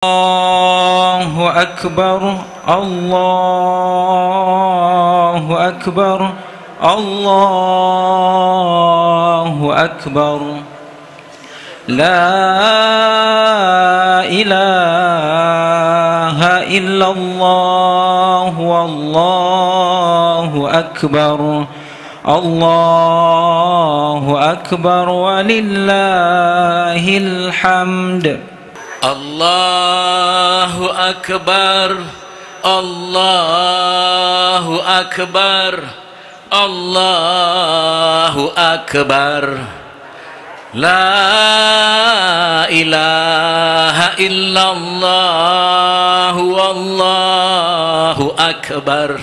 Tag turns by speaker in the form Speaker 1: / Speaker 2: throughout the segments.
Speaker 1: الله أكبر الله أكبر الله أكبر لا إله إلا الله والله أكبر الله أكبر ولله الحمد
Speaker 2: الله أكبر الله أكبر الله أكبر لا إله إلا الله والله أكبر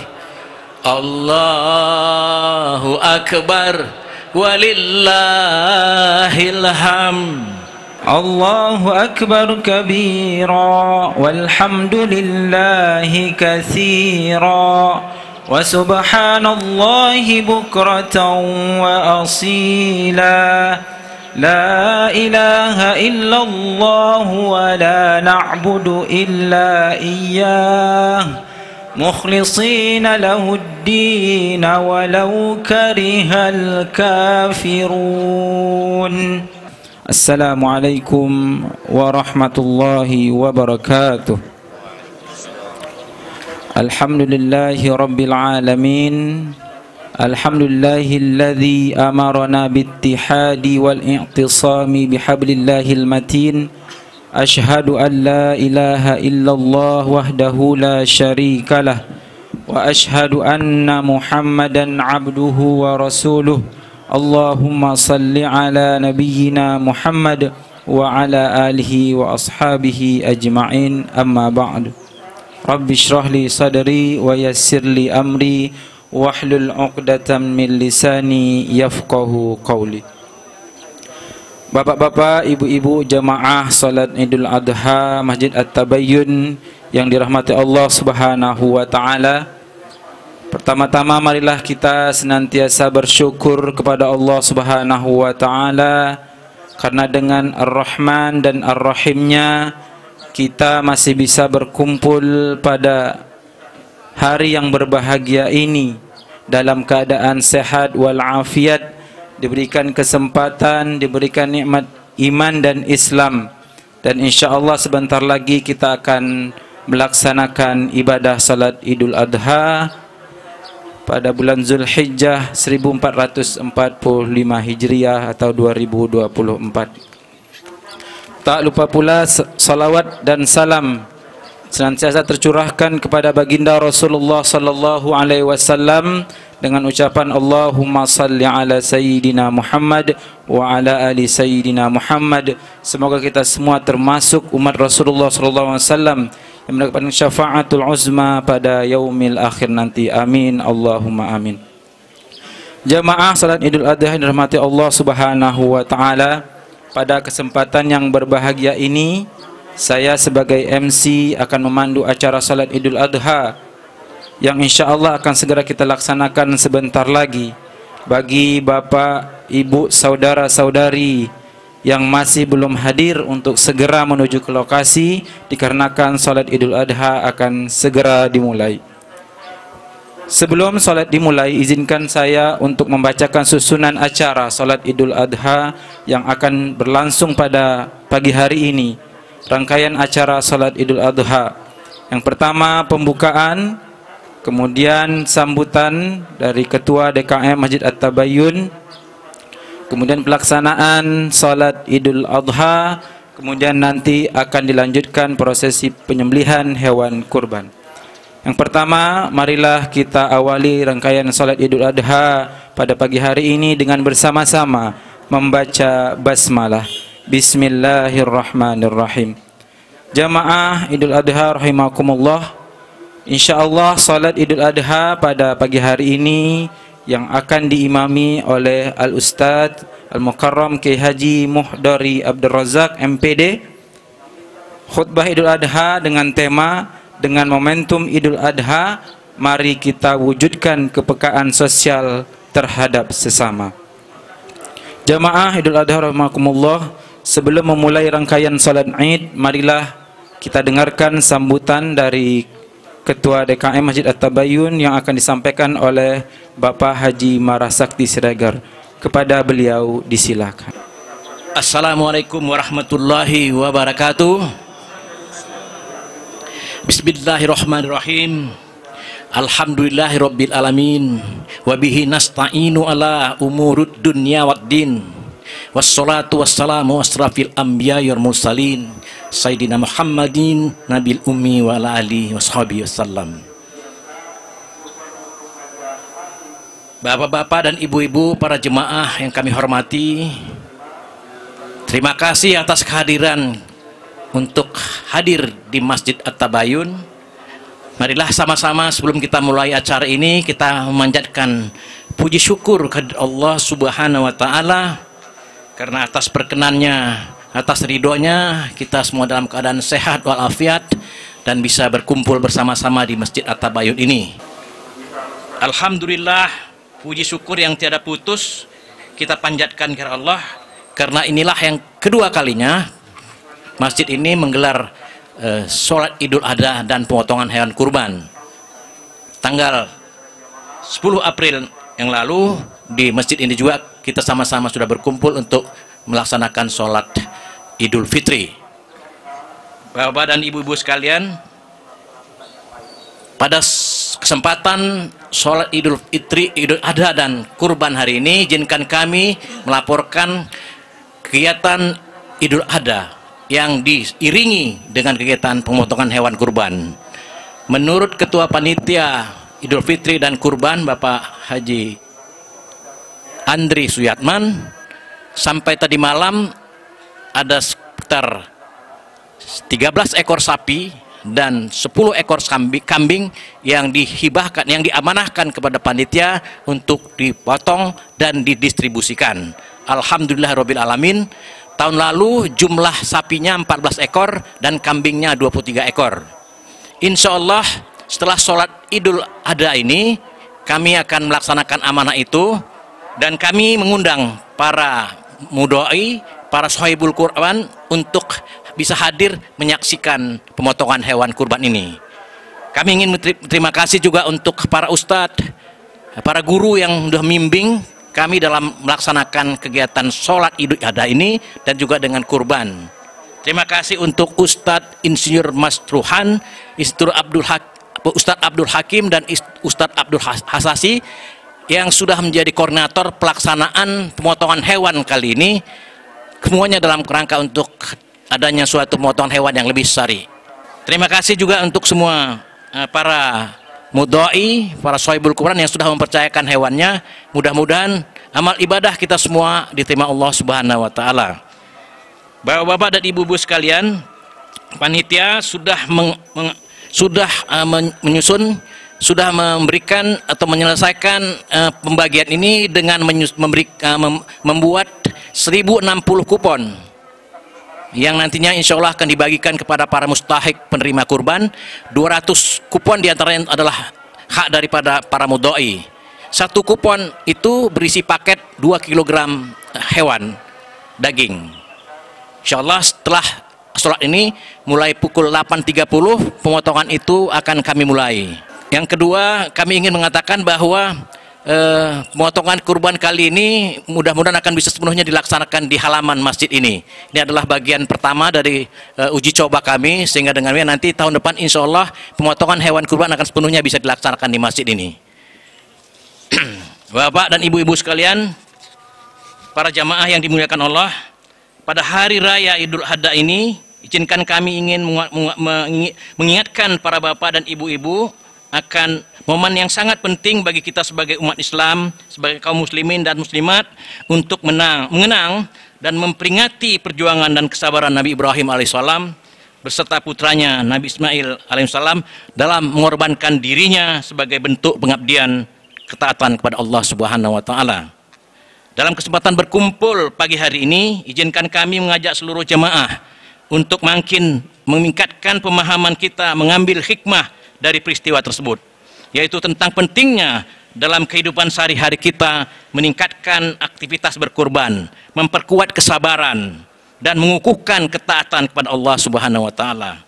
Speaker 2: الله أكبر ولله الحمد
Speaker 1: الله أكبر كبيرا والحمد لله كثيرا وسبحان الله بكرة وأصيلا لا إله إلا الله ولا نعبد إلا إياه مخلصين له الدين ولو كره الكافرون. Assalamualaikum warahmatullahi wabarakatuh. Alhamdulillahi rabbil alamin. Alhamdulillahilladzi amarna bittihadi wal i'tisami bihablillahil matin. Ashhadu an la ilaha illallah wahdahu la syarikalah wa ashhadu anna Muhammadan abduhu wa rasuluh. Allahumma salli ala nabiyyina Muhammad wa ala alihi wa ashabihi ajma'in, amma ba'du. Rabbi shrah li sadri wa yassir li amri wahlul 'uqdatam min lisani yafqahu qawli. Bapak-bapak, ibu-ibu jamaah salat Idul Adha Masjid At-Tabayyun yang dirahmati Allah Subhanahu wa taala. Pertama-tama marilah kita senantiasa bersyukur kepada Allah Subhanahu wa taala karena dengan Ar-Rahman dan Ar-Rahimnya kita masih bisa berkumpul pada hari yang berbahagia ini dalam keadaan sehat walafiat, diberikan kesempatan, diberikan nikmat iman dan Islam, dan insyaallah sebentar lagi kita akan melaksanakan ibadah salat Idul Adha pada bulan Zulhijjah 1445 Hijriah atau 2024. Tak lupa pula salawat dan salam senantiasa tercurahkan kepada baginda Rasulullah sallallahu alaihi wasallam dengan ucapan Allahumma salli ala sayyidina Muhammad wa ala ali sayyidina Muhammad. Semoga kita semua termasuk umat Rasulullah sallallahu alaihi wasallam yang mendapatkan syafaatul uzma pada yaumil akhir nanti. Amin Allahumma amin. Jamaah salat Idul Adha yang dirahmati Allah Subhanahu wa taala, pada kesempatan yang berbahagia ini saya sebagai MC akan memandu acara salat Idul Adha yang insyaallah akan segera kita laksanakan sebentar lagi. Bagi bapak, ibu, saudara-saudari yang masih belum hadir untuk segera menuju ke lokasi dikarenakan salat Idul Adha akan segera dimulai. Sebelum salat dimulai, izinkan saya untuk membacakan susunan acara salat Idul Adha yang akan berlangsung pada pagi hari ini. Rangkaian acara salat Idul Adha. Yang pertama pembukaan, kemudian sambutan dari Ketua DKM Masjid At-Tabayyun, kemudian pelaksanaan salat Idul Adha, kemudian nanti akan dilanjutkan prosesi penyembelihan hewan kurban. Yang pertama, marilah kita awali rangkaian salat Idul Adha pada pagi hari ini dengan bersama-sama membaca basmalah. Bismillahirrahmanirrahim. Jamaah Idul Adha rahimakumullah. Insyaallah salat Idul Adha pada pagi hari ini yang akan diimami oleh Al-Ustadz Al-Mukarram Kiai Haji Muhdari Abdul Razak MPD. Khutbah Idul Adha dengan tema dengan momentum Idul Adha, mari kita wujudkan kepekaan sosial terhadap sesama. Jamaah Idul Adha rahimakumullah, sebelum memulai rangkaian salat Id, marilah Kita dengarkan sambutan dari Ketua DKM Masjid At-Tabayun yang akan disampaikan oleh Bapak Haji Marasakti Siregar. Kepada beliau disilakan.
Speaker 2: Assalamualaikum warahmatullahi wabarakatuh. Bismillahirrahmanirrahim. Alhamdulillahirabbil alamin. Wa bihi nasta'inu ala umurud dunya waddin. Wassalatu wassalamu asrafil anbiya'i wal mursalin Sayyidina Muhammadin nabil ummi wa ala alihi washabihi wasallam. Bapak-bapak dan ibu-ibu, para jemaah yang kami hormati, terima kasih atas kehadiran untuk hadir di Masjid At-Tabayun. Marilah sama-sama sebelum kita mulai acara ini kita memanjatkan puji syukur kepada Allah Subhanahu wa taala karena atas perkenannya, atas ridhonya kita semua dalam keadaan sehat walafiat dan bisa berkumpul bersama-sama di Masjid At-Tabayun ini. Alhamdulillah, puji syukur yang tiada putus kita panjatkan kepada Allah karena inilah yang kedua kalinya masjid ini menggelar sholat Idul Adha dan pemotongan hewan kurban. Tanggal 10 April yang lalu di masjid ini juga kita sama-sama sudah berkumpul untuk melaksanakan sholat Idul Fitri. Bapak dan ibu-ibu sekalian, pada kesempatan sholat Idul Fitri, Idul Adha dan kurban hari ini, izinkan kami melaporkan kegiatan Idul Adha yang diiringi dengan kegiatan pemotongan hewan kurban. Menurut Ketua Panitia Idul Fitri dan Kurban Bapak Haji Andri Suyatman, sampai tadi malam ada sekitar 13 ekor sapi dan 10 ekor kambing yang dihibahkan, yang diamanahkan kepada panitia untuk dipotong dan didistribusikan. Alhamdulillahirabbil alamin. Tahun lalu jumlah sapinya 14 ekor dan kambingnya 23 ekor. Insya Allah setelah sholat Idul Adha ini kami akan melaksanakan amanah itu dan kami mengundang para mudhoi, para sohibul Quran untuk bisa hadir menyaksikan pemotongan hewan kurban ini. Kami ingin berterima kasih juga untuk para ustadz, para guru yang sudah membimbing kami dalam melaksanakan kegiatan sholat Idul Adha ini dan juga dengan kurban. Terima kasih untuk Ustadz Insinyur Mas Ruhan, Ustadz Abdul Hakim dan Ustadz Abdul Hasasi yang sudah menjadi koordinator pelaksanaan pemotongan hewan kali ini, semuanya dalam kerangka untuk adanya suatu pemotongan hewan yang lebih syar'i. Terima kasih juga untuk semua para mudhoi, para sohibul Quran yang sudah mempercayakan hewannya. Mudah-mudahan amal ibadah kita semua diterima Allah Subhanahu wa taala. Bapak-bapak dan ibu-ibu sekalian, panitia sudah memberikan atau menyelesaikan pembagian ini dengan membuat 1060 kupon yang nantinya insya Allah akan dibagikan kepada para mustahik penerima kurban. 200 kupon diantaranya adalah hak daripada para mudhoi. Satu kupon itu berisi paket 2 kg hewan daging. Insya Allah setelah sholat ini mulai pukul 8.30 pemotongan itu akan kami mulai. Yang kedua, kami ingin mengatakan bahwa pemotongan kurban kali ini mudah-mudahan akan bisa sepenuhnya dilaksanakan di halaman masjid ini. Ini adalah bagian pertama dari uji coba kami, sehingga dengannya nanti tahun depan insya Allah pemotongan hewan kurban akan sepenuhnya bisa dilaksanakan di masjid ini. Bapak dan ibu-ibu sekalian, para jamaah yang dimuliakan Allah, pada hari raya Idul Adha ini izinkan kami ingin mengingatkan para bapak dan ibu-ibu akan momen yang sangat penting bagi kita sebagai umat Islam, sebagai kaum muslimin dan muslimat untuk mengenang dan memperingati perjuangan dan kesabaran Nabi Ibrahim alaihissalam beserta putranya Nabi Ismail alaihissalam dalam mengorbankan dirinya sebagai bentuk pengabdian ketaatan kepada Allah Subhanahu wa taala. Dalam kesempatan berkumpul pagi hari ini, izinkan kami mengajak seluruh jemaah untuk makin meningkatkan pemahaman kita, mengambil hikmah dari peristiwa tersebut, yaitu tentang pentingnya dalam kehidupan sehari-hari kita meningkatkan aktivitas berkurban, memperkuat kesabaran dan mengukuhkan ketaatan kepada Allah Subhanahu wa taala.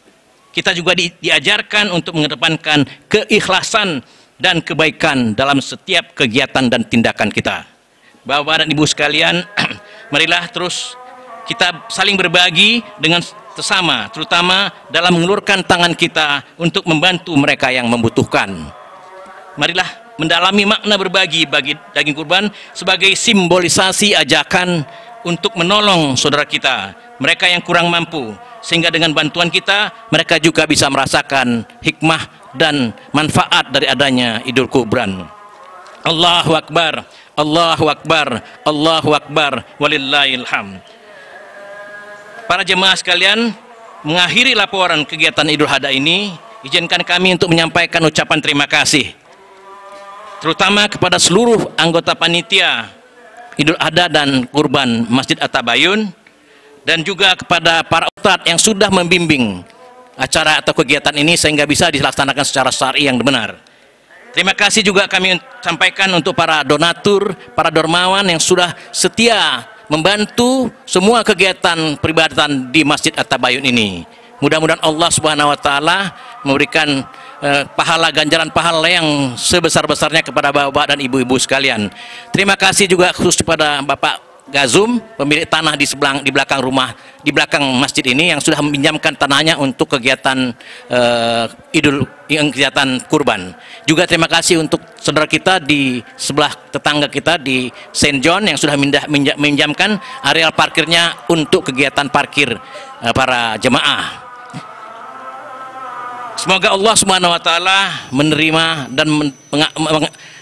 Speaker 2: kita juga diajarkan untuk mengedepankan keikhlasan dan kebaikan dalam setiap kegiatan dan tindakan kita. Bapak dan Ibu sekalian, marilah terus kita saling berbagi dengan sesama, terutama dalam mengulurkan tangan kita untuk membantu mereka yang membutuhkan. Marilah mendalami makna berbagi bagi daging kurban sebagai simbolisasi ajakan untuk menolong saudara kita, mereka yang kurang mampu, sehingga dengan bantuan kita mereka juga bisa merasakan hikmah dan manfaat dari adanya Idul Kurban. Allahu Akbar, Allahu Akbar, Allahu Akbar, walillahil hamd. Para jemaah sekalian, mengakhiri laporan kegiatan Idul Adha ini, izinkan kami untuk menyampaikan ucapan terima kasih terutama kepada seluruh anggota panitia Idul Adha dan Kurban Masjid At-Tabayun, dan juga kepada para ustadz yang sudah membimbing acara atau kegiatan ini sehingga bisa dilaksanakan secara syar'i yang benar. Terima kasih juga kami sampaikan untuk para donatur, para dermawan yang sudah setia membantu semua kegiatan peribadatan di Masjid At-Tabayun ini. Mudah-mudahan Allah Subhanahu wa taala memberikan pahala, ganjaran pahala yang sebesar-besarnya kepada bapak dan ibu-ibu sekalian. Terima kasih juga khusus kepada Bapak Gazum, pemilik tanah di belakang rumah, di belakang masjid ini, yang sudah meminjamkan tanahnya untuk kegiatan kegiatan kurban. Juga terima kasih untuk saudara kita di sebelah tetangga kita di Saint John yang sudah meminjamkan areal parkirnya untuk kegiatan parkir para jemaah. Semoga Allah Subhanahu wa taala menerima dan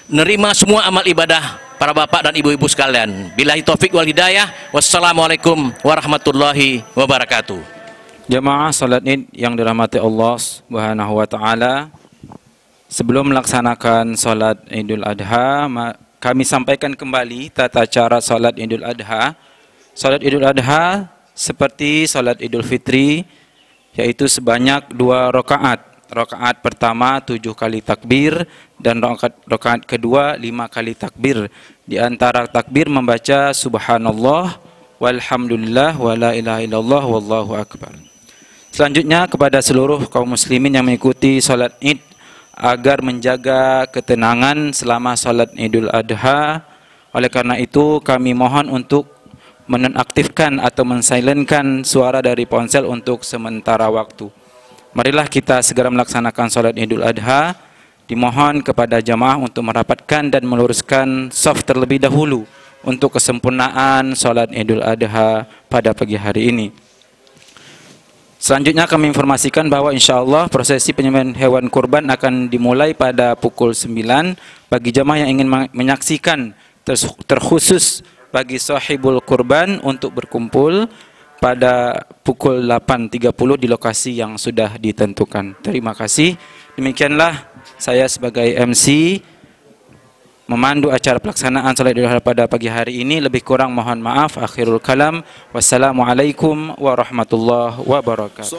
Speaker 2: menerima semua amal ibadah para bapak dan ibu-ibu sekalian. Billahi taufik wal hidayah. Wassalamualaikum warahmatullahi wabarakatuh.
Speaker 1: Jemaah salat Id yang dirahmati Allah Subhanahu wa taala, sebelum melaksanakan salat Idul Adha, kami sampaikan kembali tata cara salat Idul Adha. Salat Idul Adha seperti salat Idul Fitri, yaitu sebanyak 2 rakaat. Rakaat pertama 7 kali takbir dan rakaat kedua 5 kali takbir. Di antara takbir membaca subhanallah walhamdulillah wala ilaha illallah wallahu akbar. Selanjutnya kepada seluruh kaum muslimin yang mengikuti salat Id agar menjaga ketenangan selama salat Idul Adha. Oleh karena itu kami mohon untuk menonaktifkan atau mensilenkan suara dari ponsel untuk sementara waktu. Marilah kita segera melaksanakan salat Idul Adha. Dimohon kepada jamaah untuk merapatkan dan meluruskan saf terlebih dahulu untuk kesempurnaan salat Idul Adha pada pagi hari ini. Selanjutnya kami informasikan bahwa insya Allah prosesi penyembelihan hewan kurban akan dimulai pada pukul 9. Bagi jamaah yang ingin menyaksikan, terkhusus bagi sahibul kurban untuk berkumpul pada pukul 8.30 di lokasi yang sudah ditentukan. Terima kasih. Demikianlah saya sebagai MC memandu acara pelaksanaan salat Idul Adha pada pagi hari ini. Lebih kurang mohon maaf. Akhirul kalam. Wassalamualaikum warahmatullahi wabarakatuh.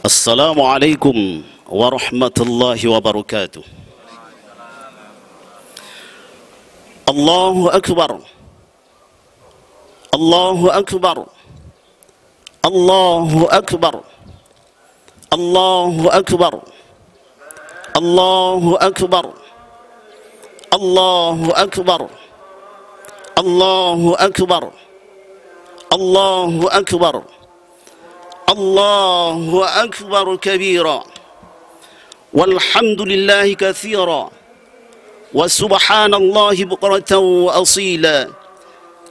Speaker 3: Assalamualaikum warahmatullahi wabarakatuh. Allahu Akbar. Allahu Akbar. Allahu Akbar. Allahu Akbar. Allahu Akbar. Allahu Akbar. Allahu Akbar. Allahu Akbar. Allahu Akbar kabira. Walhamdulillahi katsira. Wa subhanallahi bukratan wa asila.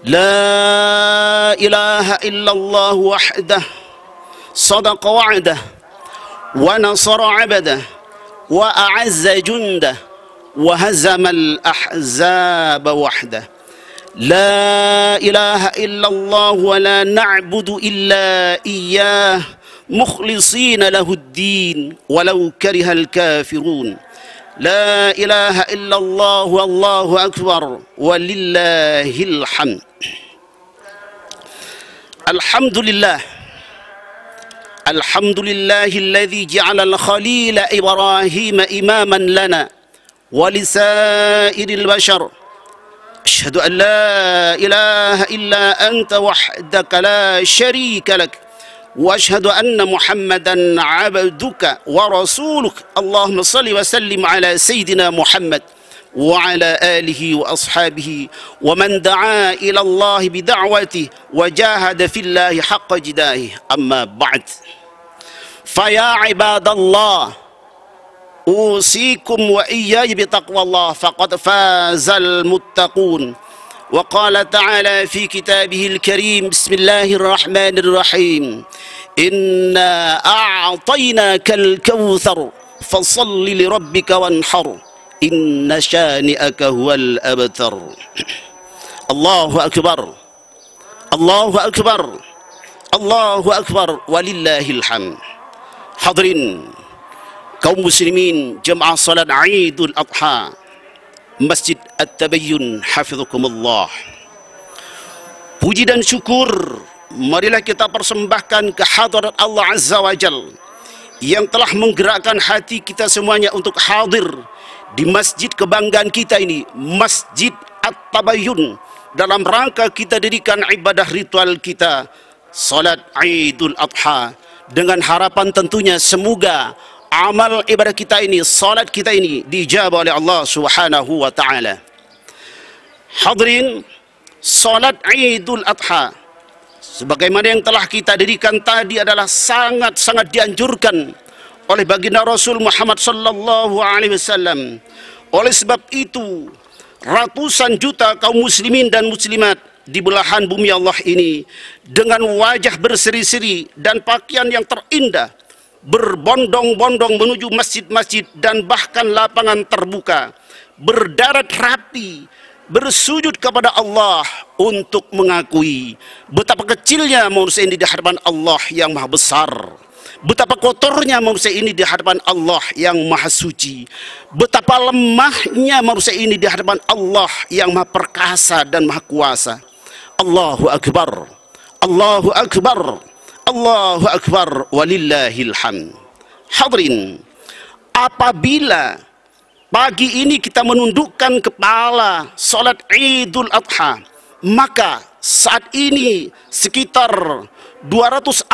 Speaker 3: لا إله إلا الله وحده صدق وعده ونصر عبده وأعز جنده وهزم الأحزاب وحده لا إله إلا الله ولا نعبد إلا إياه مخلصين له الدين ولو كره الكافرون لا إله إلا الله والله أكبر ولله الحمد. الحمد لله الحمد لله الذي جعل الخليل إبراهيم إماما لنا ولسائر البشر. أشهد أن لا إله إلا أنت وحدك لا شريك لك وأشهد أن محمدا عبدك ورسولك اللهم صل وسلم على سيدنا محمد وعلى آله وأصحابه ومن دعا إلى الله بدعوته وجاهد في الله حق جهاده أما بعد فيا عباد الله أوصيكم وإياي بتقوى الله فقد فاز المتقون وقال تعالى في كتابه الكريم بسم الله الرحمن الرحيم إنا أعطيناك الكوثر فصل لربك وانحر إن شانئك هو الأبتر الله أكبر الله أكبر الله أكبر ولله الحمد. Hadirin kaum muslimin jemaah salat Idul Adha Masjid At-Tabayyun hafizakumullah. Puji dan syukur marilah kita persembahkan ke hadirat Allah Azza wa Jal yang telah menggerakkan hati kita semuanya untuk hadir di masjid kebanggaan kita ini, Masjid At-Tabayyun, dalam rangka kita dirikan ibadah ritual kita salat Idul Adha, dengan harapan tentunya semoga amal ibadah kita ini, salat kita ini dijabah oleh Allah Subhanahu wa taala. Hadirin, salat Idul Adha sebagaimana yang telah kita dirikan tadi adalah sangat-sangat dianjurkan oleh baginda Rasul Muhammad sallallahu alaihi wasallam. Oleh sebab itu, ratusan juta kaum muslimin dan muslimat di belahan bumi Allah ini dengan wajah berseri-seri dan pakaian yang terindah berbondong-bondong menuju masjid-masjid dan bahkan lapangan terbuka, berdarat rapi, bersujud kepada Allah untuk mengakui betapa kecilnya manusia ini di hadapan Allah yang maha besar, betapa kotornya manusia ini di hadapan Allah yang maha suci, betapa lemahnya manusia ini di hadapan Allah yang maha perkasa dan maha kuasa. Allahu Akbar, Allahu Akbar, Allahu Akbar, walillahil hamd. Hadirin, apabila pagi ini kita menundukkan kepala salat Idul Adha, maka saat ini sekitar 241.000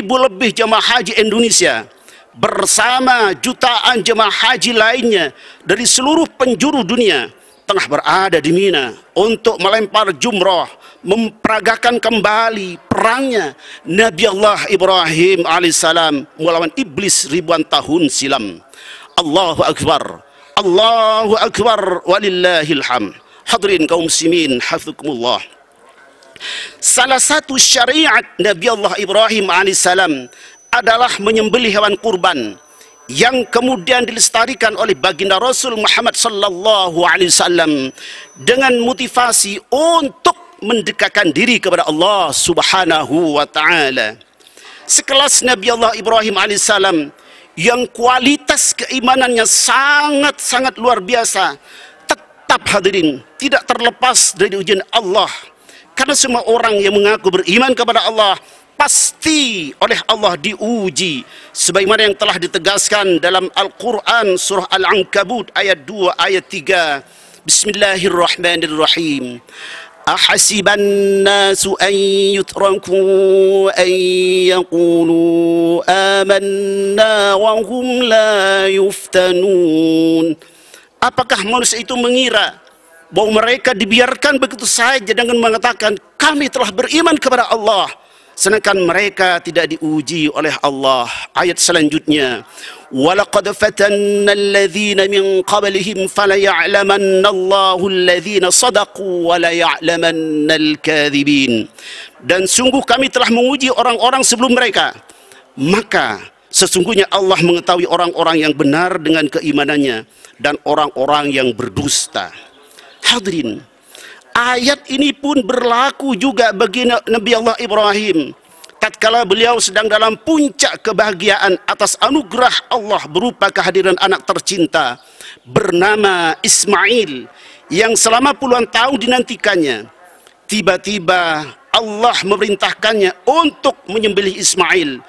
Speaker 3: lebih jemaah haji Indonesia bersama jutaan jemaah haji lainnya dari seluruh penjuru dunia tengah berada di Mina untuk melempar jumrah, memperagakan kembali perangnya Nabi Allah Ibrahim alaihissalam melawan iblis ribuan tahun silam. Allahu Akbar, Allahu Akbar, walillahil hamd. Hadirin kaum muslimin hafizakumullah. Salah satu syariat Nabi Allah Ibrahim alaihissalam adalah menyembelih hewan kurban yang kemudian dilestarikan oleh baginda Rasul Muhammad sallallahu alaihi wasallam dengan motivasi untuk mendekatkan diri kepada Allah Subhanahu wa taala. Sekelas Nabi Allah Ibrahim alaihissalam yang kualitas keimanannya sangat-sangat luar biasa, tetap hadirin tidak terlepas dari ujian Allah. Karena semua orang yang mengaku beriman kepada Allah pasti oleh Allah diuji sebagaimana yang telah ditegaskan dalam Al-Qur'an surah Al-Ankabut ayat 2 ayat 3. Bismillahirrahmanirrahim. Ahasiban nasu an yutraku an yaqulu amanna wa hum la yuftanun. Apakah manusia itu mengira bahwa mereka dibiarkan begitu saja dengan mengatakan kami telah beriman kepada Allah, sedangkan mereka tidak diuji oleh Allah. Ayat selanjutnya, walaqad fatanna alladhina min qablihim falaya'lamanna Allahu alladhina sadaqu wa la ya'lamanna al-kadhibin. Dan sungguh kami telah menguji orang-orang sebelum mereka, maka sesungguhnya Allah mengetahui orang-orang yang benar dengan keimanannya dan orang-orang yang berdusta. Hadirin, ayat ini pun berlaku juga bagi Nabi Allah Ibrahim tatkala beliau sedang dalam puncak kebahagiaan atas anugerah Allah berupa kehadiran anak tercinta bernama Ismail yang selama puluhan tahun dinantikannya. Tiba-tiba Allah memerintahkannya untuk menyembelih Ismail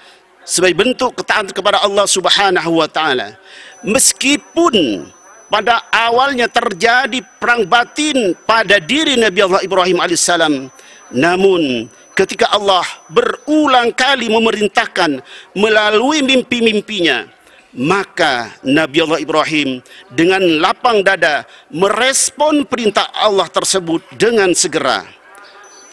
Speaker 3: sebagai bentuk ketaatan kepada Allah Subhanahu wa taala. Meskipun pada awalnya terjadi perang batin pada diri Nabi Allah Ibrahim alaihissalam, namun ketika Allah berulang kali memerintahkan melalui mimpi-mimpinya, maka Nabi Allah Ibrahim dengan lapang dada merespon perintah Allah tersebut dengan segera.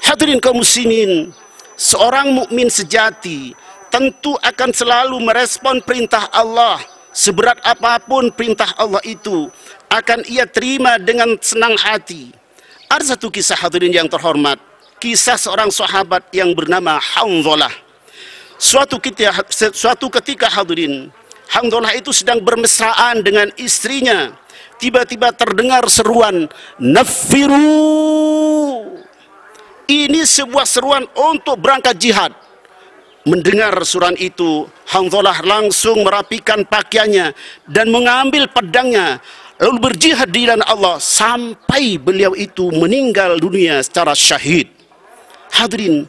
Speaker 3: Hadirin kaum muslimin, seorang mukmin sejati tentu akan selalu merespon perintah Allah. Seberat apapun perintah Allah itu akan ia terima dengan senang hati. Ada satu kisah, hadirin yang terhormat, kisah seorang sahabat yang bernama Hanzalah. Suatu ketika hadirin, Hanzalah itu sedang bermesraan dengan istrinya. Tiba-tiba terdengar seruan, "Nafiru." Ini sebuah seruan untuk berangkat jihad. Mendengar seruan itu, Hanzalah langsung merapikan pakaiannya dan mengambil pedangnya, lalu berjihad di jalan Allah sampai beliau itu meninggal dunia secara syahid. Hadirin,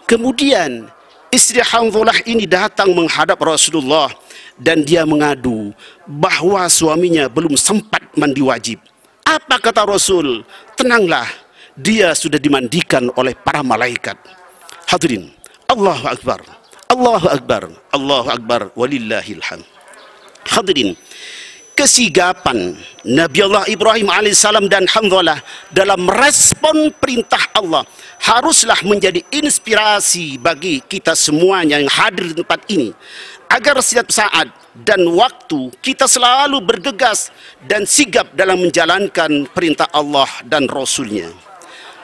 Speaker 3: kemudian istri Hanzalah ini datang menghadap Rasulullah dan dia mengadu bahwa suaminya belum sempat mandi wajib. Apa kata Rasul? Tenanglah, dia sudah dimandikan oleh para malaikat. Hadirin, Allahu Akbar, Allahu Akbar, Allahu Akbar, walillahil hamd. Hadirin, kesigapan Nabi Allah Ibrahim alaihissalam dan Hanzalah dalam merespon perintah Allah haruslah menjadi inspirasi bagi kita semuanya yang hadir di tempat ini, agar setiap saat dan waktu kita selalu bergegas dan sigap dalam menjalankan perintah Allah dan Rasulnya.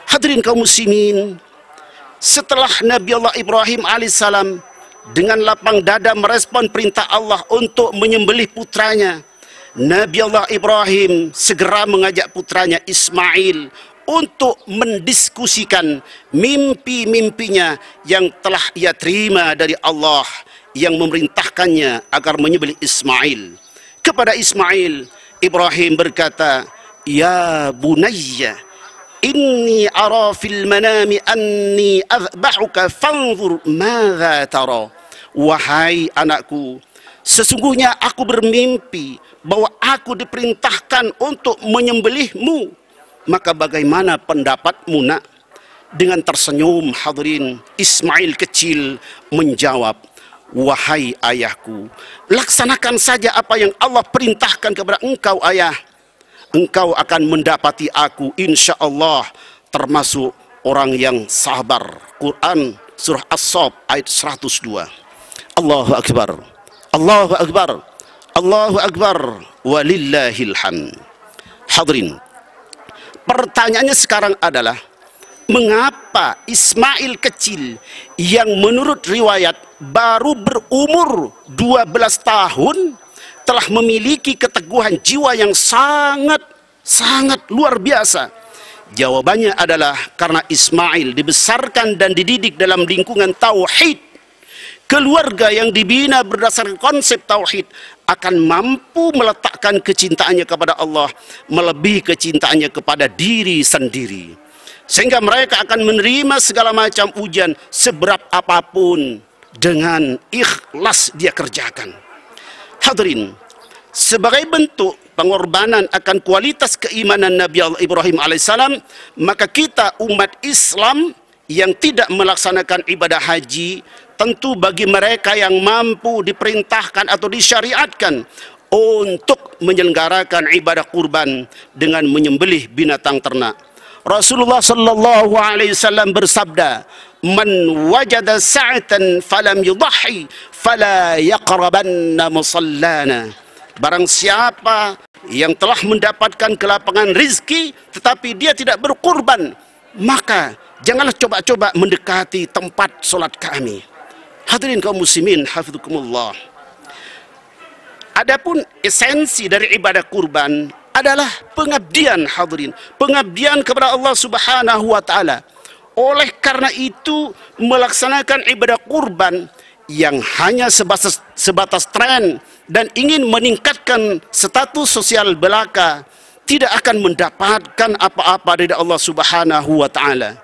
Speaker 3: Hadirin kaum muslimin, setelah Nabi Allah Ibrahim alaihissalam dengan lapang dada merespon perintah Allah untuk menyembelih putranya, Nabi Allah Ibrahim segera mengajak putranya Ismail untuk mendiskusikan mimpi-mimpinya yang telah ia terima dari Allah yang memerintahkannya agar menyembelih Ismail. Kepada Ismail, Ibrahim berkata, "Ya bunayya, inni ara fil manami anni azbahuka fanzur madza tara." Wahai anakku, sesungguhnya aku bermimpi bahwa aku diperintahkan untuk menyembelihmu, maka bagaimana pendapatmu nak? Dengan tersenyum hadirin, Ismail kecil menjawab, "Wahai ayahku, laksanakan saja apa yang Allah perintahkan kepada engkau ayah. Engkau akan mendapati aku insya Allah termasuk orang yang sabar." Quran surah As-Saff ayat 102. Allahu Akbar, Allahu Akbar, Allahu Akbar, walillahil hamd. Hadirin, pertanyaannya sekarang adalah, mengapa Ismail kecil yang menurut riwayat baru berumur 12 tahun telah memiliki keteguhan jiwa yang sangat luar biasa? Jawabannya adalah karena Ismail dibesarkan dan dididik dalam lingkungan tauhid. Keluarga yang dibina berdasarkan konsep tauhid akan mampu meletakkan kecintaannya kepada Allah melebihi kecintaannya kepada diri sendiri, sehingga mereka akan menerima segala macam ujian seberat apapun dengan ikhlas dia kerjakan. Hadirin, sebagai bentuk pengorbanan akan kualitas keimanan Nabi Allah Ibrahim alaihissalam, maka kita umat Islam yang tidak melaksanakan ibadah haji, tentu bagi mereka yang mampu diperintahkan atau disyariatkan untuk menyelenggarakan ibadah kurban dengan menyembelih binatang ternak. Rasulullah sallallahu alaihi wasallam bersabda, "Man wajada sa'atan falam yudhi fala yaqrabanna musallana." Barang siapa yang telah mendapatkan kelapangan rizki tetapi dia tidak berkurban, maka janganlah coba-coba mendekati tempat solat kami. Hadirin kaum muslimin hafizukumullah. Adapun esensi dari ibadah kurban adalah pengabdian, hadirin, pengabdian kepada Allah Subhanahu wa taala. Oleh karena itu, melaksanakan ibadah kurban yang hanya sebatas tren dan ingin meningkatkan status sosial belaka tidak akan mendapatkan apa-apa dari Allah Subhanahu wa taala.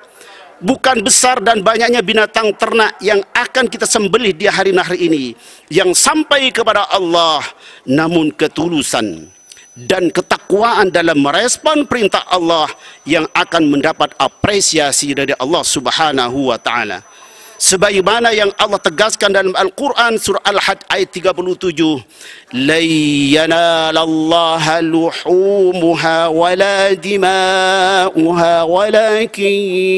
Speaker 3: Bukan besar dan banyaknya binatang ternak yang akan kita sembelih di hari ini yang sampai kepada Allah, namun ketulusan dan ketakwaan dalam merespon perintah Allah yang akan mendapat apresiasi dari Allah Subhanahu wa taala. Sebagaimana yang Allah tegaskan dalam Al-Quran surah Al-Hajj ayat 37, la yanalallaha luhumuha wala dima'uha walakin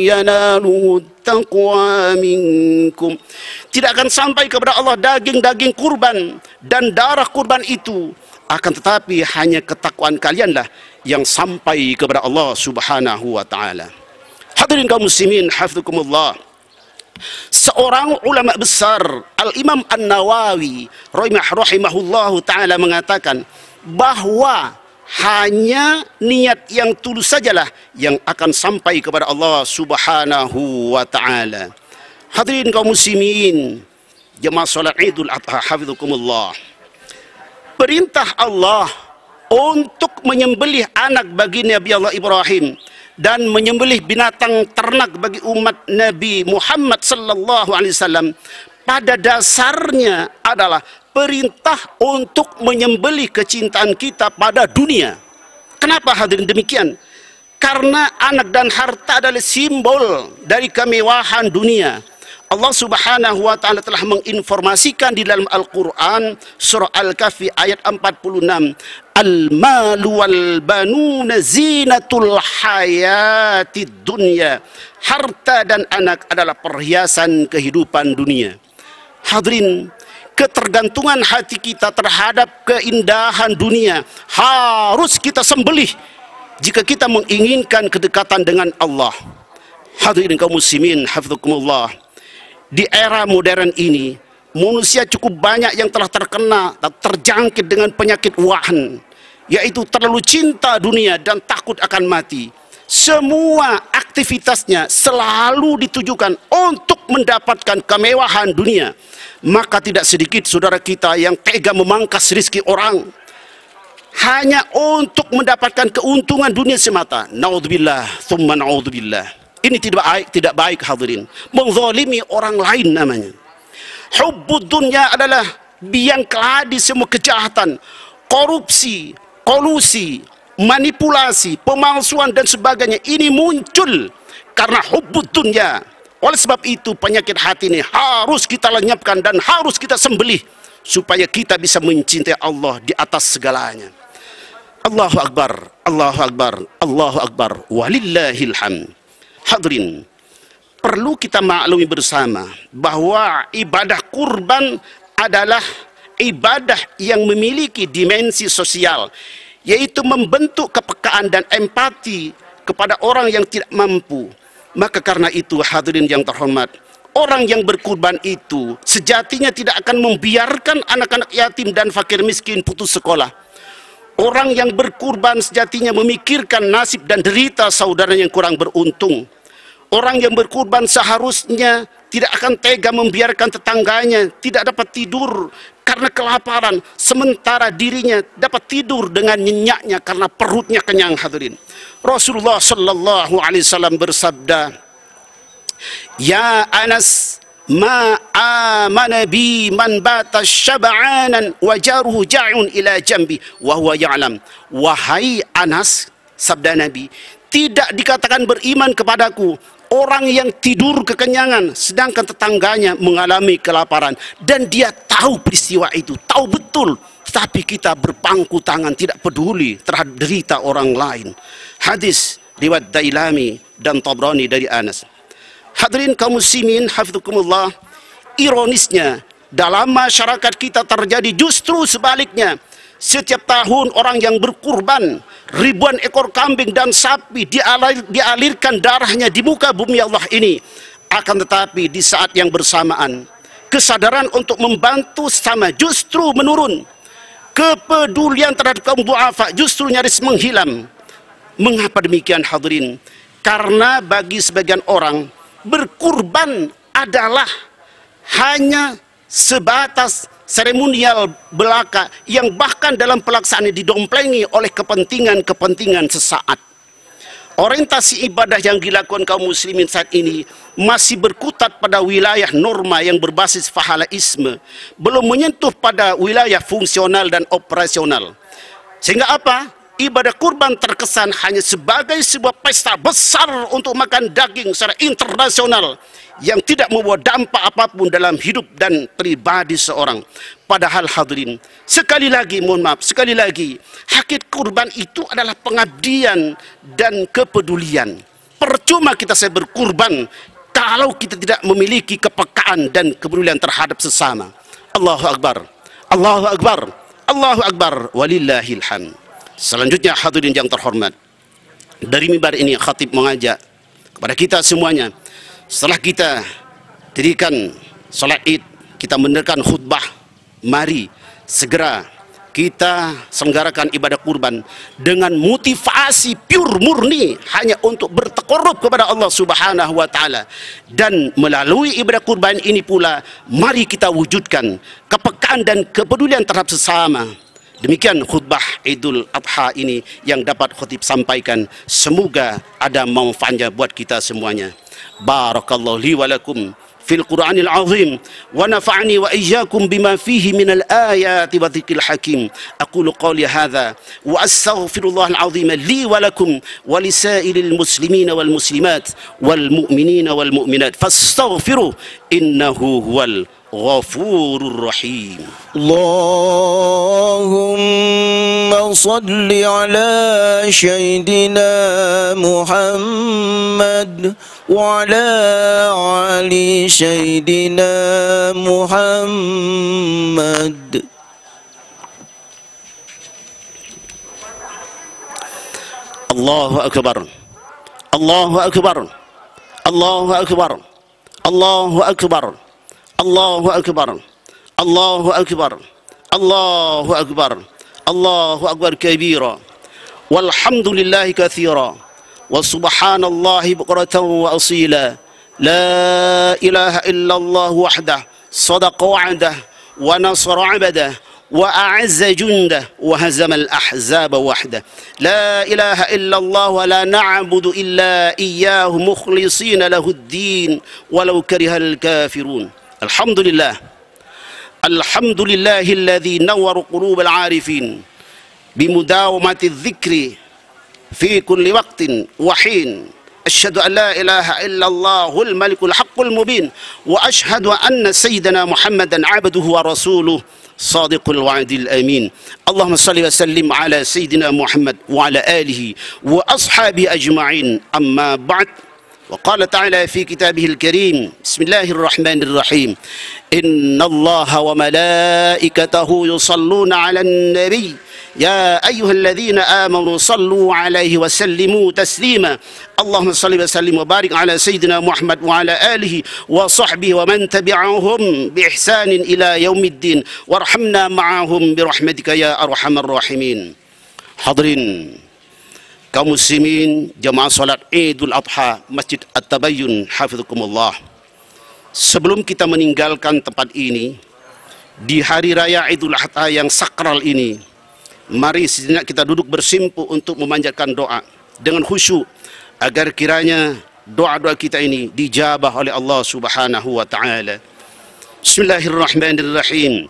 Speaker 3: yanaluhu taqwa minkum. Tidak akan sampai kepada Allah daging-daging kurban dan darah kurban itu, akan tetapi hanya ketakwaan kalianlah yang sampai kepada Allah Subhanahu wa taala. Hadirin kaum muslimin hafizakumullah. Seorang ulama besar, Al-Imam An-Nawawi rahimahullahu ta'ala mengatakan bahwa hanya niat yang tulus sajalah yang akan sampai kepada Allah Subhanahu wa ta'ala. Hadirin kaum muslimin, jemaah salat Idul Adha hafizakumullah. Perintah Allah untuk menyembelih anak bagi Nabi Allah Ibrahim dan menyembelih binatang ternak bagi umat Nabi Muhammad sallallahu alaihi wasallam pada dasarnya adalah perintah untuk menyembelih kecintaan kita pada dunia. Kenapa hadirin demikian? Karena anak dan harta adalah simbol dari kemewahan dunia. Allah Subhanahu wa taala telah menginformasikan di dalam Al-Qur'an surah Al-Kahfi ayat 46, al-malu wal banuna zinatul hayatid dunya. Harta dan anak adalah perhiasan kehidupan dunia. Hadirin, ketergantungan hati kita terhadap keindahan dunia harus kita sembelih jika kita menginginkan kedekatan dengan Allah. Hadirin kaum muslimin hafizakumullah. Di era modern ini, manusia cukup banyak yang telah terkena dan terjangkit dengan penyakit wahan, yaitu terlalu cinta dunia dan takut akan mati. Semua aktivitasnya selalu ditujukan untuk mendapatkan kemewahan dunia. Maka tidak sedikit saudara kita yang tega memangkas rezeki orang hanya untuk mendapatkan keuntungan dunia semata. Naudzubillah, tsumma naudzubillah. Ini tidak baik hadirin. Menzalimi orang lain namanya. Hubbud dunya adalah biang keladi semua kejahatan, korupsi, kolusi, manipulasi, pemalsuan dan sebagainya. Ini muncul karena hubbud dunya. Oleh sebab itu penyakit hati ini harus kita lenyapkan dan harus kita sembelih supaya kita bisa mencintai Allah di atas segalanya. Allahu Akbar, Allahu Akbar, Allahu Akbar, walillahil hamd. Hadirin, perlu kita maklumi bersama bahwa ibadah kurban adalah ibadah yang memiliki dimensi sosial, yaitu membentuk kepekaan dan empati kepada orang yang tidak mampu. Maka karena itu hadirin yang terhormat, orang yang berkurban itu sejatinya tidak akan membiarkan anak-anak yatim dan fakir miskin putus sekolah. Orang yang berkurban sejatinya memikirkan nasib dan derita saudara yang kurang beruntung. Orang yang berkurban seharusnya tidak akan tega membiarkan tetangganya tidak dapat tidur karena kelaparan, sementara dirinya dapat tidur dengan nyenyaknya karena perutnya kenyang. Hadirin, Rasulullah sallallahu alaihi wasallam bersabda, "Ya Anas, ma amana bi man bata syab'anan wa jaruhu ja'un ila jambi wa huwa ya'lam." Wahai Anas, sabda Nabi, tidak dikatakan beriman kepadaku orang yang tidur kekenyangan sedangkan tetangganya mengalami kelaparan dan dia tahu peristiwa itu, tahu betul, tapi kita berpangku tangan tidak peduli terhadap derita orang lain. Hadis riwayat Dailami dan Tabrani dari Anas. Hadirin kaum muslimin hafizakumullah, ironisnya dalam masyarakat kita terjadi justru sebaliknya. Setiap tahun orang yang berkurban ribuan ekor kambing dan sapi dialirkan darahnya di muka bumi Allah ini. Akan tetapi di saat yang bersamaan kesadaran untuk membantu sesama justru menurun. Kepedulian terhadap kaum duafa justru nyaris menghilang. Mengapa demikian hadirin? Karena bagi sebagian orang berkurban adalah hanya sebatas seremonial belaka yang bahkan dalam pelaksanaannya didomplengi oleh kepentingan-kepentingan sesaat. Orientasi ibadah yang dilakukan kaum muslimin saat ini masih berkutat pada wilayah norma yang berbasis fahalaisme, belum menyentuh pada wilayah fungsional dan operasional. Sehingga apa? Ibadah kurban terkesan hanya sebagai sebuah pesta besar untuk makan daging secara internasional yang tidak membawa dampak apapun dalam hidup dan pribadi seorang. Padahal hadirin, sekali lagi mohon maaf, sekali lagi, hakikat kurban itu adalah pengabdian dan kepedulian. Percuma kita berkurban kalau kita tidak memiliki kepekaan dan kepedulian terhadap sesama. Allahu Akbar, Allahu Akbar, Allahu Akbar, walillahil hamd. Selanjutnya hadirin yang terhormat, dari mimbar ini khatib mengajak kepada kita semuanya, setelah kita dirikan salat Id, kita mendengarkan khutbah, mari segera kita selenggarakan ibadah kurban dengan motivasi pure murni hanya untuk bertakarrub kepada Allah Subhanahu wa taala. Dan melalui ibadah kurban ini pula mari kita wujudkan kepekaan dan kepedulian terhadap sesama. Demikian khutbah Idul Adha ini yang dapat khatib sampaikan. Semoga ada manfaatnya buat kita semuanya. Barakallahu li wa lakum fil Qur'anil azim wa nafa'ani wa iyyakum bima fihi minal ayati wa dzikril hakim. Aqulu qawli hadza wa astaghfirullahal azim li wa lakum wa lisairil muslimina wal muslimat wal mu'minina wal mu'minat fastaghfiruh innahu huwal ghafurur rahim.
Speaker 4: Allahumma salli ala sayyidina Muhammad wa ala ali sayyidina Muhammad.
Speaker 3: Allahu akbar, Allahu akbar, Allahu akbar, Allahu akbar, Allahu akbar, Allahu akbar, Allahu akbar, Allahu akbar kabira, walhamdulillahi katsira, wa subhanallahi bukratan wa asila. La ilaha illallah wahdah sadaqa wa'dah wa nasara 'abdah wa a'azza jundah wa hazama al-ahzaba wahdah. La ilaha illallah wa la na'budu illa iyyahu mukhlisina lahu ad-din walau karihal kafirun. Alhamdulillah, alhamdulillahilladzi nawwara qulubal 'arifin bimudawamati dzikri fi kulli waqtin wa hin. Asyhadu an la ilaha illallahul malikul haqqul mubin wa asyhadu anna sayyidana Muhammadan 'abduhu wa rasuluh sadiqul wa'dil amin. Allahumma salli wa sallim ala sayyidina Muhammad wa ala alihi wa ashabihi ajma'in. Amma ba'd. وقال تعالى في كتابه الكريم بسم الله الرحمن الرحيم إن الله وملائكته يصلون على النبي يا أيها الذين آمنوا صلوا عليه وسلموا تسليما اللهم صل وسلم وبارك على سيدنا محمد وعلى آله وصحبه ومن تبعهم بإحسان إلى يوم الدين وارحمنا معهم برحمتك يا أرحم الراحمين. حاضرين kaum muslimin jamaah salat Idul Adha Masjid At-Tabayyun hafizakumullah. Sebelum kita meninggalkan tempat ini di hari raya Idul Adha yang sakral ini, mari sejenak kita duduk bersimpu untuk memanjatkan doa dengan khusyuk agar kiranya doa-doa kita ini dijabah oleh Allah Subhanahu wa taala. Bismillahirrahmanirrahim.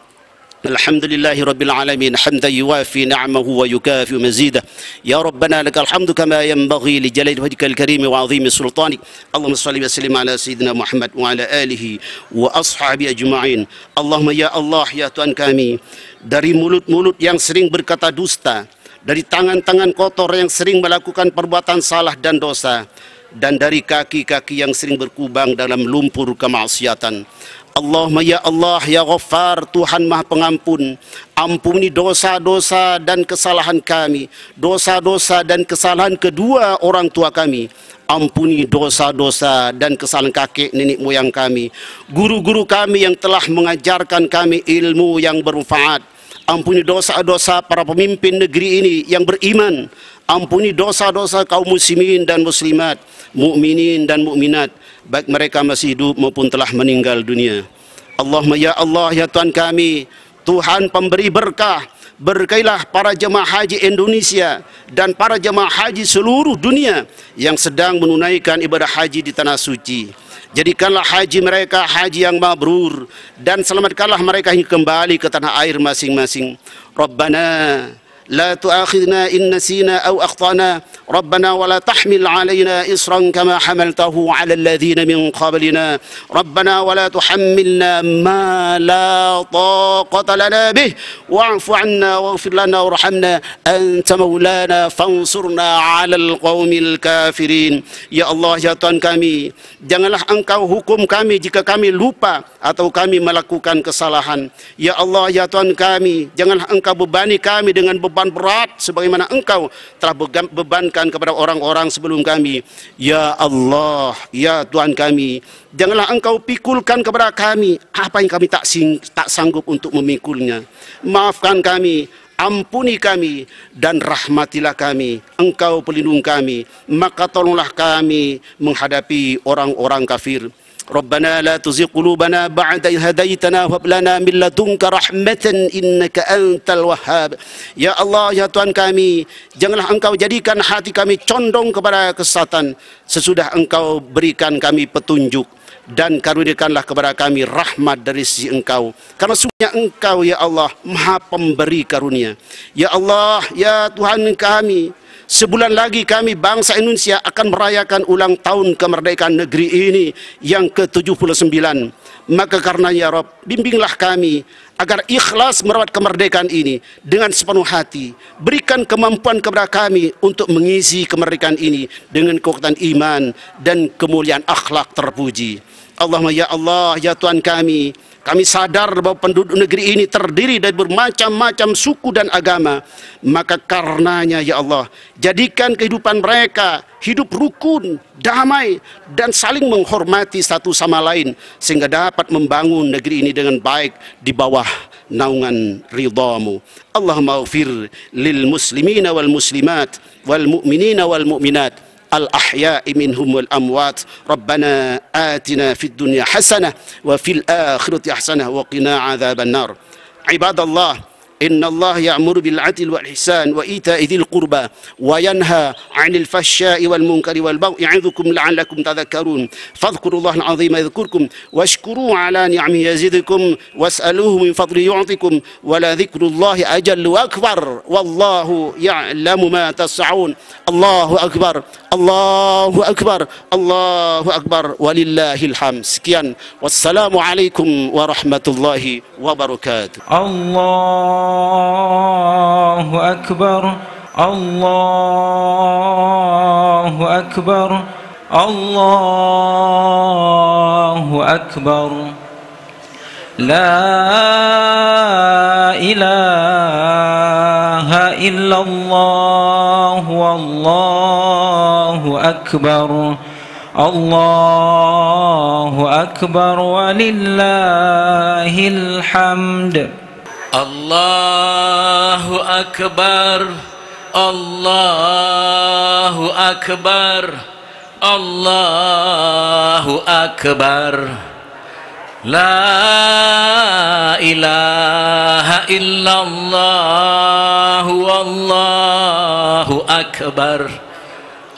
Speaker 3: Alhamdulillahi rabbil alamin hamdan yuwafi ni'amahu wa yukafi mazidah. Ya Rabbana lakal hamdu kama yanbaghi li jalali wajhikal karim wa 'azimi sultanik. Allahumma shalli wa sallim ala sayyidina Muhammad wa ala alihi wa ashabi ajma'in. Allahumma ya Allah ya Tuhan kami, dari mulut-mulut yang sering berkata dusta, dari tangan-tangan kotor yang sering melakukan perbuatan salah dan dosa, dan dari kaki-kaki yang sering berkubang dalam lumpur kemaksiatan. Allahumma ya Allah ya Ghaffar, Tuhan Maha Pengampun, ampuni dosa-dosa dan kesalahan kami, dosa-dosa dan kesalahan kedua orang tua kami. Ampuni dosa-dosa dan kesalahan kakek nenek moyang kami, guru-guru kami yang telah mengajarkan kami ilmu yang bermanfaat. Ampuni dosa-dosa para pemimpin negeri ini yang beriman. Ampuni dosa-dosa kaum muslimin dan muslimat, mukminin dan mukminat, baik mereka masih hidup maupun telah meninggal dunia. Allahumma ya Allah ya Tuhan kami, Tuhan pemberi berkah, berkailah para jemaah haji Indonesia dan para jemaah haji seluruh dunia yang sedang menunaikan ibadah haji di tanah suci. Jadikanlah haji mereka haji yang mabrur, dan selamatkanlah mereka hingga kembali ke tanah air masing-masing. Rabbana لا تؤاخذنا إن نسينا أو أخطأنا ربنا ولا تحمل علينا إصرا كما حملته على الذين من قبلنا ربنا ولا تحملنا ما لا طاقة لنا به واعف عنا واغفر لنا وارحمنا أنت مولانا فانصرنا على القوم الكافرين. Ya Allah, ya Tuhan kami, janganlah Engkau hukum kami jika kami lupa atau kami melakukan kesalahan. Ya Allah, ya Tuhan kami, janganlah Engkau bebani kami dengan beban berat sebagaimana Engkau telah bebankan kepada orang-orang sebelum kami. Ya Allah, ya Tuhan kami, janganlah Engkau pikulkan kepada kami apa yang kami tak sanggup untuk memikulnya. Maafkan kami, ampuni kami, dan rahmatilah kami. Engkau pelindung kami, maka tolonglah kami menghadapi orang-orang kafir. ربنا لا تزغ قلوبنا بعد إذ هديتنا وهب لنا من لدنك رحمة إنك أنت الوهاب. Ya Allah, ya Tuhan kami, janganlah Engkau jadikan hati kami condong kepada kesesatan sesudah Engkau berikan kami petunjuk, dan karuniakanlah kepada kami rahmat dari sisi Engkau, karena sungguhnya Engkau ya Allah Maha Pemberi karunia. Ya Allah, ya Tuhan kami, sebulan lagi kami bangsa Indonesia akan merayakan ulang tahun kemerdekaan negeri ini yang ke-79. Maka karena ya Rabb, bimbinglah kami agar ikhlas merawat kemerdekaan ini dengan sepenuh hati. Berikan kemampuan kepada kami untuk mengisi kemerdekaan ini dengan kekuatan iman dan kemuliaan akhlak terpuji. Allahumma ya Allah, ya Tuhan kami, kami sadar bahwa penduduk negeri ini terdiri dari bermacam-macam suku dan agama. Maka karenanya ya Allah, jadikan kehidupan mereka hidup rukun, damai, dan saling menghormati satu sama lain, sehingga dapat membangun negeri ini dengan baik di bawah naungan ridhamu. Allahumma ighfir lil muslimina wal muslimat wal mu'minina wal mu'minat الأحياء منهم والأموات ربنا آتنا في الدنيا حسنة وفي الآخرة حسنة وقنا عذاب النار. عباد الله، إن الله يأمر بالعدل والإحسان وإيتاء ذي القربى وينهى عن الفحشاء والمنكر والبغي يعظكم لعلكم تذكرون. فاذكروا الله العظيم يذكركم واشكروه على نعمه يزدكم واسألوه من فضله يعطكم ولذكر الله أجل وأكبر والله يعلم ما تصنعون. الله أكبر، الله أكبر، الله أكبر ولله الحمد. Sekian, wassalamualaikum warahmatullahi wabarakatuh.
Speaker 1: الله أكبر، الله أكبر، الله أكبر. لا إله إلا الله والله أكبر، الله أكبر ولله الحمد.
Speaker 2: الله أكبر، الله أكبر، الله أكبر. لا إله إلا الله والله أكبر،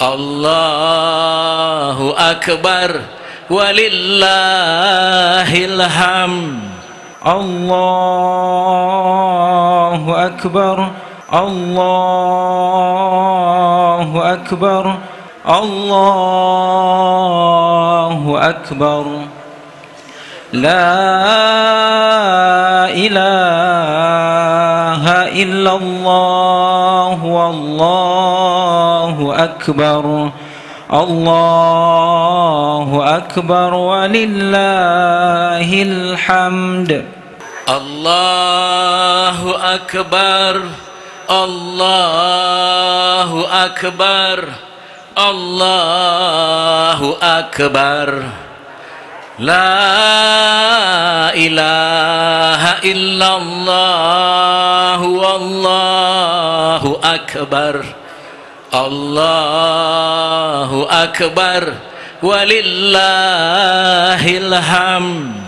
Speaker 2: الله أكبر ولله الحمد.
Speaker 1: الله أكبر، الله أكبر، الله أكبر. لا إله إلا الله والله أكبر، الله أكبر ولله الحمد.
Speaker 2: الله أكبر، الله أكبر، الله أكبر. لا إله إلا الله والله أكبر، الله أكبر ولله الحمد.